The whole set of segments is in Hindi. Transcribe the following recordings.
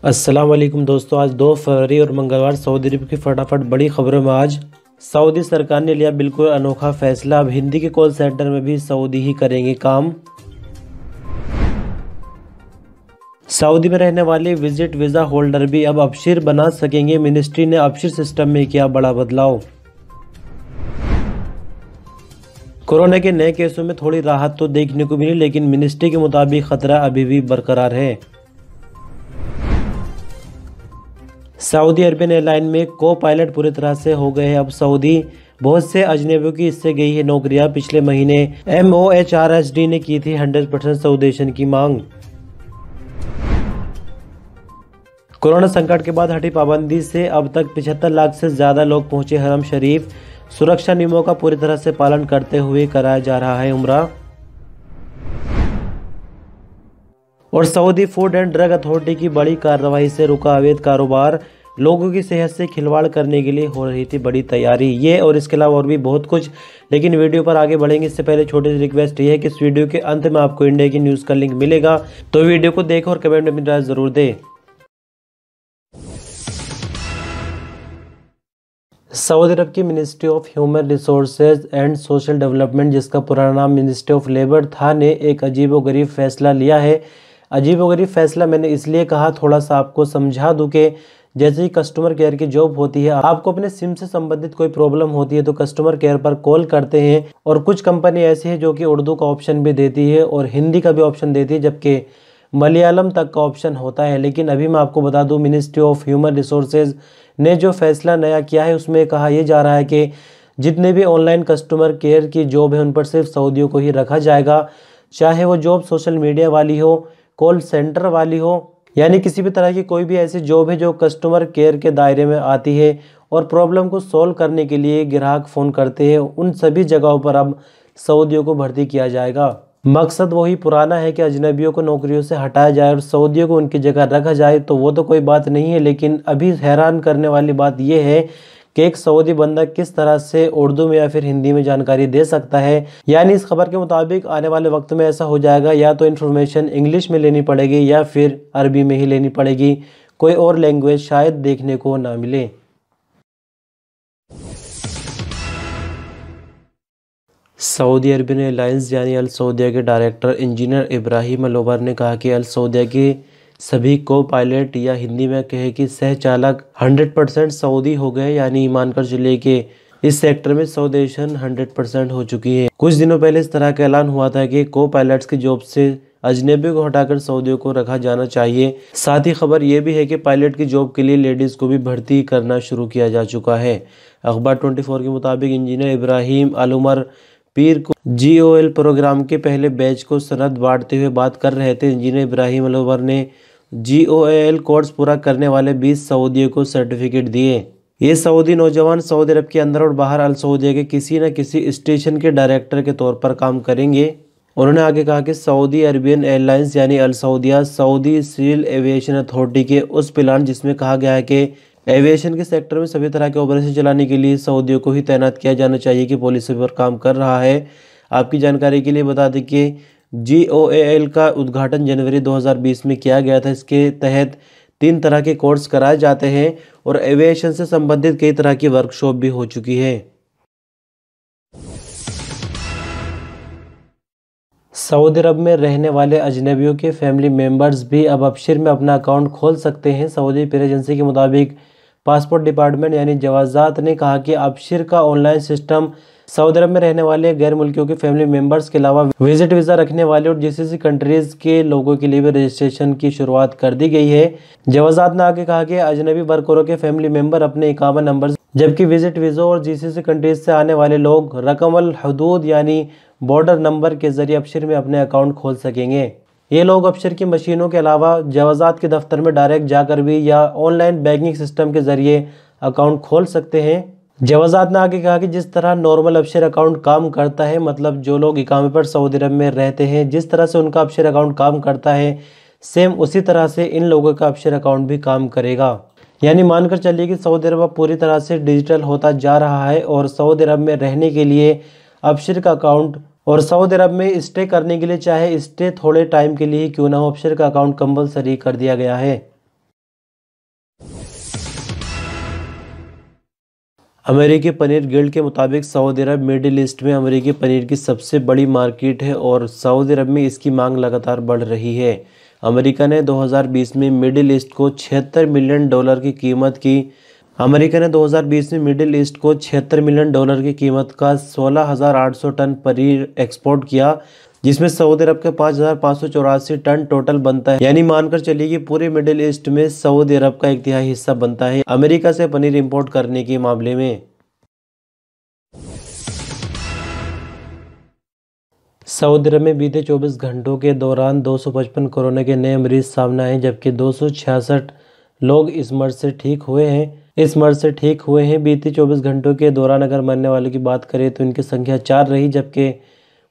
अस्सलाम वालेकुम दोस्तों, आज 2 फरवरी और मंगलवार सऊदी अरब की फटाफट बड़ी खबरों में आज सऊदी सरकार ने लिया बिल्कुल अनोखा फैसला। अब हिंदी के कॉल सेंटर में भी सऊदी ही करेंगे काम। सऊदी में रहने वाले विजिट वीज़ा होल्डर भी अब अबशिर बना सकेंगे। मिनिस्ट्री ने अबशिर सिस्टम में किया बड़ा बदलाव। कोरोना के नए केसों में थोड़ी राहत तो देखने को मिली, लेकिन मिनिस्ट्री के मुताबिक खतरा अभी भी बरकरार है। सऊदी अरबियन एयरलाइन में को पायलट पूरी तरह से हो गए हैं अब सऊदी। बहुत से अजनबियों की इससे गई है नौकरियां। पिछले महीने MOHRSD ने की थी 100% सऊदेशन की मांग। कोरोना संकट के बाद हटी पाबंदी से अब तक 75 लाख से ज्यादा लोग पहुंचे हरम शरीफ। सुरक्षा नियमों का पूरी तरह से पालन करते हुए कराया जा रहा है उम्रा। और Saudi food and drug authority की बड़ी कार्रवाई से रुका अवैध कारोबार। लोगों की सेहत से खिलवाड़ करने के लिए हो रही थी बड़ी तैयारी। ये और इसके अलावा और भी बहुत कुछ, लेकिन वीडियो पर आगे बढ़ेंगे इससे पहले छोटी सी रिक्वेस्ट ये है कि इस वीडियो के अंत में आपको इंडिया की न्यूज़ का लिंक मिलेगा, तो वीडियो को देखें और कमेंट में अपनी राय जरूर दें। सऊदी अरब की ministry of human resources and social development, जिसका पुराना नाम मिनिस्ट्री ऑफ लेबर था, ने एक अजीबोगरीब फैसला लिया है। अजीबोगरीब फैसला मैंने इसलिए कहा, थोड़ा सा आपको समझा दूं कि जैसे ही कस्टमर केयर की जॉब होती है, आपको अपने सिम से संबंधित कोई प्रॉब्लम होती है तो कस्टमर केयर पर कॉल करते हैं। और कुछ कंपनी ऐसी है जो कि उर्दू का ऑप्शन भी देती है और हिंदी का भी ऑप्शन देती है, जबकि मलयालम तक का ऑप्शन होता है। लेकिन अभी मैं आपको बता दूं, मिनिस्ट्री ऑफ ह्यूमन रिसोर्सेज ने जो फैसला नया किया है उसमें कहा यह जा रहा है कि जितने भी ऑनलाइन कस्टमर केयर की जॉब है उन पर सिर्फ सऊदियों को ही रखा जाएगा, चाहे वो जॉब सोशल मीडिया वाली हो, कॉल सेंटर वाली हो, यानी किसी भी तरह की कोई भी ऐसी जॉब है जो कस्टमर केयर के दायरे में आती है और प्रॉब्लम को सॉल्व करने के लिए ग्राहक फ़ोन करते हैं, उन सभी जगहों पर अब सऊदियों को भर्ती किया जाएगा। मकसद वही पुराना है कि अजनबियों को नौकरियों से हटाया जाए और सऊदियों को उनकी जगह रखा जाए, तो वो तो कोई बात नहीं है। लेकिन अभी हैरान करने वाली बात यह है कि एक सऊदी बंदा किस तरह से उर्दू में या फिर हिंदी में जानकारी दे सकता है। यानी इस खबर के मुताबिक आने वाले वक्त में ऐसा हो जाएगा, या तो इन्फॉर्मेशन इंग्लिश में लेनी पड़ेगी या फिर अरबी में ही लेनी पड़ेगी, कोई और लैंग्वेज शायद देखने को ना मिले। सऊदी अरबियन एयरलाइंस यानी अल सऊदिया के डायरेक्टर इंजीनियर इब्राहिम अल उमर ने कहा कि अल सऊदिया के सभी को पायलट, या हिंदी में कहे कि सह चालक 100% सऊदी हो गए। यानी मानकर चलिए कि इस सेक्टर में सऊदेशन 100% हो चुकी है। कुछ दिनों पहले इस तरह का ऐलान हुआ था कि को पायलट्स की जॉब से अजनबियों को हटाकर सऊदियों को रखा जाना चाहिए। साथ ही खबर यह भी है कि पायलट की जॉब के लिए लेडीज को भी भर्ती करना शुरू किया जा चुका है। अखबार 24 के मुताबिक इंजीनियर इब्राहिम अल उमर पीर को GOL प्रोग्राम के पहले बैच को सनद बांटते हुए बात कर रहे थे। इंजीनियर इब्राहिम अल उमर ने GOL कोर्स पूरा करने वाले 20 सऊदियों को सर्टिफिकेट दिए। ये सऊदी नौजवान सऊदी अरब के अंदर और बाहर अल सऊदिया के किसी न किसी स्टेशन के डायरेक्टर के तौर पर काम करेंगे। उन्होंने आगे कहा कि सऊदी अरबियन एयरलाइंस यानी अल सऊदिया सऊदी सिविल एविएशन अथॉरिटी के उस प्लान जिसमें कहा गया है कि एविएशन के सेक्टर में सभी तरह के ऑपरेशन चलाने के लिए सऊदियों को ही तैनात किया जाना चाहिए की पॉलिसी पर काम कर रहा है। आपकी जानकारी के लिए बता दें कि GOL का उद्घाटन जनवरी 2020 में किया गया था। इसके तहत 3 तरह के कोर्स कराए जाते हैं और एविएशन से संबंधित कई तरह की वर्कशॉप भी हो चुकी है। सऊदी अरब में रहने वाले अजनबियों के फैमिली मेंबर्स भी अब अबशिर में अपना अकाउंट खोल सकते हैं। सऊदी प्रेस एजेंसी के मुताबिक पासपोर्ट डिपार्टमेंट यानी जवाजात ने कहा कि अबशिर का ऑनलाइन सिस्टम सऊदी अरब में रहने वाले गैर मुल्कियों के फैमिली मेंबर्स के अलावा विजिट वीज़ा रखने वाले और GCC कंट्रीज के लोगों के लिए भी रजिस्ट्रेशन की शुरुआत कर दी गई है। जवाजात ने आगे कहा कि अजनबी वर्करों के फैमिली मेंबर अपने इकामा नंबर, जबकि विजिट वीज़ा और GCC कंट्रीज से आने वाले लोग रकमल हदूद यानी बॉर्डर नंबर के जरिए अबशिर में अपने अकाउंट खोल सकेंगे। ये लोग अबशिर की मशीनों के अलावा जवाजात के दफ्तर में डायरेक्ट जाकर भी या ऑनलाइन बैंकिंग सिस्टम के जरिए अकाउंट खोल सकते हैं। जवाजात ने आगे कहा कि जिस तरह नॉर्मल अबशिर अकाउंट काम करता है, मतलब जो लोग इकामे पर सऊदी अरब में रहते हैं, जिस तरह से उनका अबशिर अकाउंट काम करता है, सेम उसी तरह से इन लोगों का अबशिर अकाउंट भी काम करेगा। यानी मानकर चलिए कि सऊदी अरब पूरी तरह से डिजिटल होता जा रहा है और सऊदी अरब में रहने के लिए अबशिर का अकाउंट और सऊदी अरब में स्टे करने के लिए चाहे स्टे थोड़े टाइम के लिए ही क्यों ना हो, अबशिर का अकाउंट कंपलसरी कर दिया गया है। अमेरिकी पनीर गिल्ड के मुताबिक सऊदी अरब मिडिल ईस्ट में अमेरिकी पनीर की सबसे बड़ी मार्केट है और सऊदी अरब में इसकी मांग लगातार बढ़ रही है। अमेरिका ने 2020 में मिडिल ईस्ट को $76 मिलियन की कीमत का 16,800 टन पनीर एक्सपोर्ट किया, जिसमें सऊदी अरब के 5,584 टन टोटल बनता है। यानी मानकर चलिए कि पूरे मिडिल ईस्ट में सऊदी अरब का 1/3 हिस्सा बनता है अमेरिका से पनीर इंपोर्ट करने के मामले में। सऊदी अरब में बीते 24 घंटों के दौरान 255 कोरोना के नए मरीज सामने आए, जबकि 266 लोग इस मर्ज से ठीक हुए हैं। बीते 24 घंटों के दौरान अगर मरने वालों की बात करें तो इनकी संख्या 4 रही, जबकि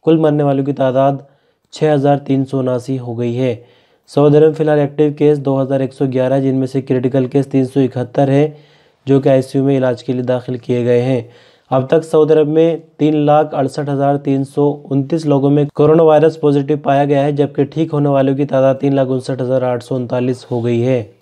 कुल मरने वालों की तादाद 6,379 हो गई है। सऊदी अरब में फिलहाल एक्टिव केस 2,111, जिनमें से क्रिटिकल केस 371 है जो कि आईसीयू में इलाज के लिए दाखिल किए गए हैं। अब तक सऊदी अरब में 3,68,329 लोगों में कोरोना वायरस पॉजिटिव पाया गया है, जबकि ठीक होने वालों की तादाद 3,59,839 हो गई है।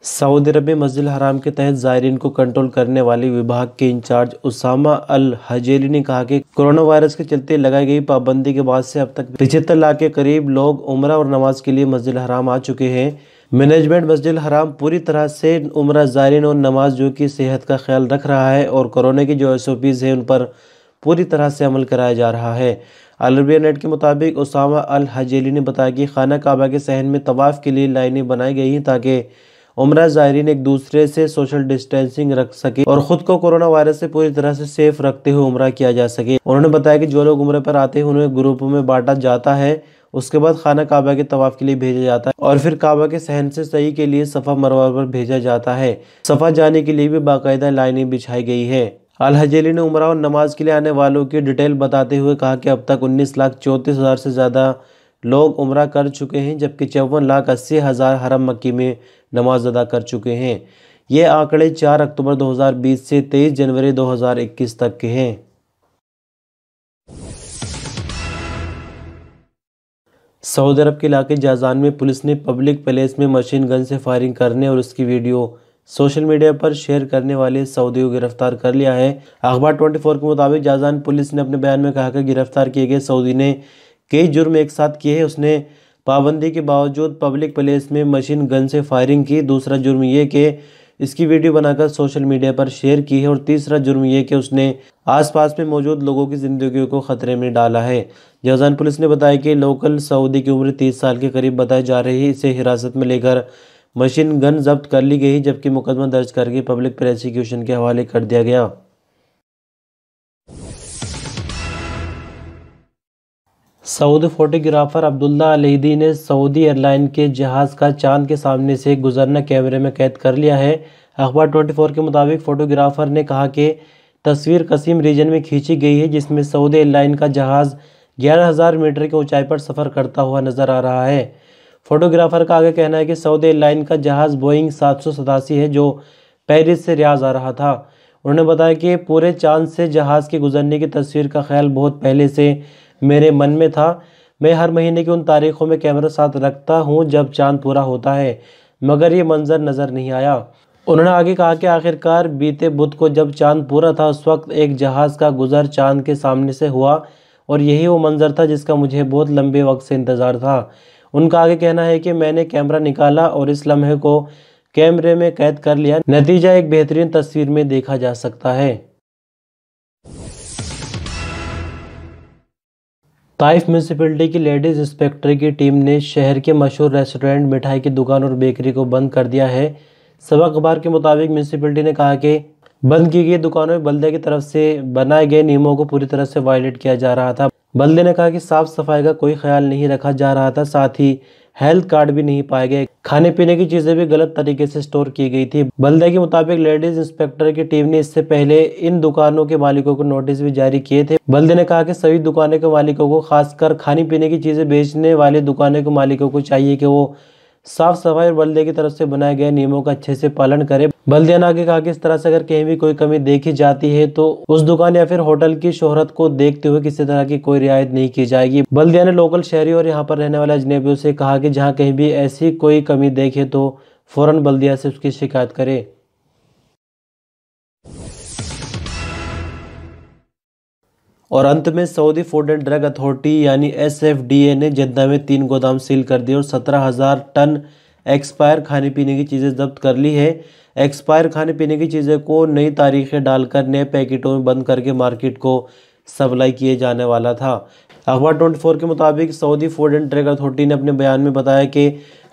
सऊदी अरब में मस्जिद हराम के तहत ज़ायरीन को कंट्रोल करने वाले विभाग के इंचार्ज उसामा अल हजेली ने कहा कि कोरोना वायरस के चलते लगाई गई पाबंदी के बाद से अब तक 75 लाख के करीब लोग उम्रा और नमाज के लिए मस्जिद हराम आ चुके हैं। मैनेजमेंट मस्जिद हराम पूरी तरह से उम्रा, ज़ायरीन और नमाजियों की सेहत का ख्याल रख रहा है और कोरोना की जो SOPs है उन पर पूरी तरह से अमल कराया जा रहा है। अल अरबिया नेट के मुताबिक उसामा अल हजेली ने बताया कि खाना काबा के सहन में तवाफ़ के लिए लाइनें बनाई गई हैं ताकि उम्रा ज़ायरीन एक दूसरे से सोशल डिस्टेंसिंग रख सके और ख़ुद को कोरोना वायरस से पूरी तरह से सेफ रखते हुए उम्रा किया जा सके। उन्होंने बताया कि जो लोग उम्रे पर आते हैं उन्हें ग्रुपों में बांटा जाता है, उसके बाद खाना काबा के तवाफ़ के लिए भेजा जाता है और फिर काबा के सहन से सही के लिए सफ़ा मरवा पर भेजा जाता है। सफ़ा जाने के लिए भी बाकायदा लाइनें बिछाई गई है। अल हजेली ने उम्रा और नमाज के लिए आने वालों की डिटेल बताते हुए कहा कि अब तक 19,34,000 से ज़्यादा लोग उम्रा कर चुके हैं, जबकि 54,80,000 हरम मक्की में नमाज अदा कर चुके हैं। ये आंकड़े 4 अक्टूबर 2020 से 23 जनवरी 2021 तक के हैं। सऊदी अरब के इलाके जाजान में पुलिस ने पब्लिक प्लेस में मशीन गन से फायरिंग करने और उसकी वीडियो सोशल मीडिया पर शेयर करने वाले सऊदी को गिरफ्तार कर लिया है। अखबार 24 के मुताबिक जाजान पुलिस ने अपने बयान में कहा कि गिरफ्तार किए गए सऊदी ने कई जुर्म एक साथ किए हैं। उसने पाबंदी के बावजूद पब्लिक प्लेस में मशीन गन से फायरिंग की। दूसरा जुर्म ये कि इसकी वीडियो बनाकर सोशल मीडिया पर शेयर की है और तीसरा जुर्म ये कि उसने आसपास में मौजूद लोगों की ज़िंदगी को ख़तरे में डाला है। जाजान पुलिस ने बताया कि लोकल सऊदी की उम्र 30 साल के करीब बताई जा रही है। इसे हिरासत में लेकर मशीन गन जब्त कर ली गई, जबकि मुकदमा दर्ज करके पब्लिक प्रोसिक्यूशन के हवाले कर दिया गया। सऊदी फोटोग्राफर अब्दुल्ला अलईदी ने सऊदी एयरलाइन के जहाज़ का चांद के सामने से गुजरना कैमरे में कैद कर लिया है। अखबार 24 के मुताबिक फोटोग्राफर ने कहा कि तस्वीर कसीम रीजन में खींची गई है, जिसमें सऊदी एयरलाइन का जहाज़ 11,000 मीटर की ऊंचाई पर सफ़र करता हुआ नजर आ रहा है। फोटोग्राफर का आगे कहना है कि सऊदी एयरलाइन का जहाज़ बोइंग 787 है जो पेरिस से रियाज आ रहा था। उन्होंने बताया कि पूरे चांद से जहाज़ के गुजरने की तस्वीर का ख्याल बहुत पहले से मेरे मन में था। मैं हर महीने की उन तारीखों में कैमरा साथ रखता हूं जब चांद पूरा होता है, मगर ये मंजर नज़र नहीं आया। उन्होंने आगे कहा कि आखिरकार बीते बुध को जब चांद पूरा था उस वक्त एक जहाज़ का गुजर चांद के सामने से हुआ और यही वो मंजर था जिसका मुझे बहुत लंबे वक्त से इंतज़ार था। उनका आगे कहना है कि मैंने कैमरा निकाला और इस लम्हे को कैमरे में कैद कर लिया। नतीजा एक बेहतरीन तस्वीर में देखा जा सकता है। ताइफ म्यूनसिपैलिटी की लेडीज इंस्पेक्टर की टीम ने शहर के मशहूर रेस्टोरेंट, मिठाई की दुकान और बेकरी को बंद कर दिया है। सबक अखबार के मुताबिक म्यूनसिपैलिटी ने कहा कि बंद की गई दुकानों में बल्दे की तरफ से बनाए गए नियमों को पूरी तरह से वायलेट किया जा रहा था। बल्दे ने कहा कि साफ सफाई का कोई ख्याल नहीं रखा जा रहा था, साथ ही हेल्थ कार्ड भी नहीं पाए गए। खाने पीने की चीजें भी गलत तरीके से स्टोर की गई थी। बल्दे के मुताबिक लेडीज इंस्पेक्टर की टीम ने इससे पहले इन दुकानों के मालिकों को नोटिस भी जारी किए थे। बल्दे ने कहा कि सभी दुकानों के मालिकों को, खासकर खाने पीने की चीजें बेचने वाले दुकानों के मालिकों को चाहिए कि वो साफ सफाई और बल्दे की तरफ से बनाए गए नियमों का अच्छे से पालन करें। बल्दे ने आगे कहा कि इस तरह से अगर कहीं भी कोई कमी देखी जाती है तो उस दुकान या फिर होटल की शोहरत को देखते हुए किसी तरह की कोई रियायत नहीं की जाएगी। बल्दिया ने लोकल शहरी और यहाँ पर रहने वाले अजनबियों से कहा कि जहाँ कहीं भी ऐसी कोई कमी देखे तो फ़ौरन बल्दिया से उसकी शिकायत करे। और अंत में Saudi food and drug authority यानी SFDA ने जद्दा में 3 गोदाम सील कर दिए और 17,000 टन एक्सपायर खाने पीने की चीज़ें जब्त कर ली है। एक्सपायर खाने पीने की चीज़ें को नई तारीखें डालकर नए पैकेटों में बंद करके मार्केट को सप्लाई किए जाने वाला था। अखबार 24 के मुताबिक Saudi food and drug authority ने अपने बयान में बताया कि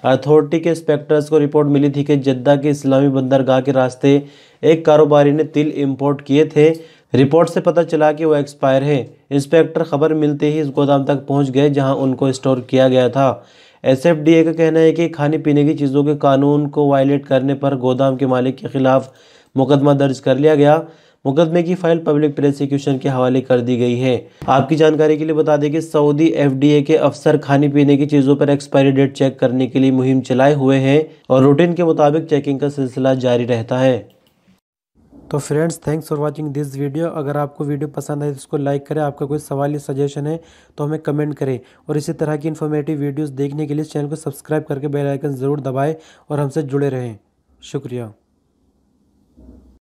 अथॉरिटी के इंस्पेक्टर्स को रिपोर्ट मिली थी कि जद्दा के इस्लामी बंदरगाह के रास्ते एक कारोबारी ने तिल इंपोर्ट किए थे। रिपोर्ट से पता चला कि वो एक्सपायर है। इंस्पेक्टर खबर मिलते ही इस गोदाम तक पहुंच गए जहां उनको स्टोर किया गया था। SFDA का कहना है कि खाने पीने की चीज़ों के कानून को वायलेट करने पर गोदाम के मालिक के खिलाफ मुकदमा दर्ज कर लिया गया। मुकदमे की फाइल पब्लिक प्रोसिक्यूशन के हवाले कर दी गई है। आपकी जानकारी के लिए बता दें कि सऊदी FDA के अफसर खाने पीने की चीज़ों पर एक्सपायरी डेट चेक करने के लिए मुहिम चलाए हुए हैं और रूटीन के मुताबिक चेकिंग का सिलसिला जारी रहता है। तो friends, thanks for watching this video. अगर आपको वीडियो पसंद आए तो इसको लाइक करें। आपका कोई सवाल या सजेशन है तो हमें कमेंट करें और इसी तरह की इन्फॉर्मेटिव वीडियोस देखने के लिए चैनल को सब्सक्राइब करके बेल आइकन ज़रूर दबाएं और हमसे जुड़े रहें। शुक्रिया।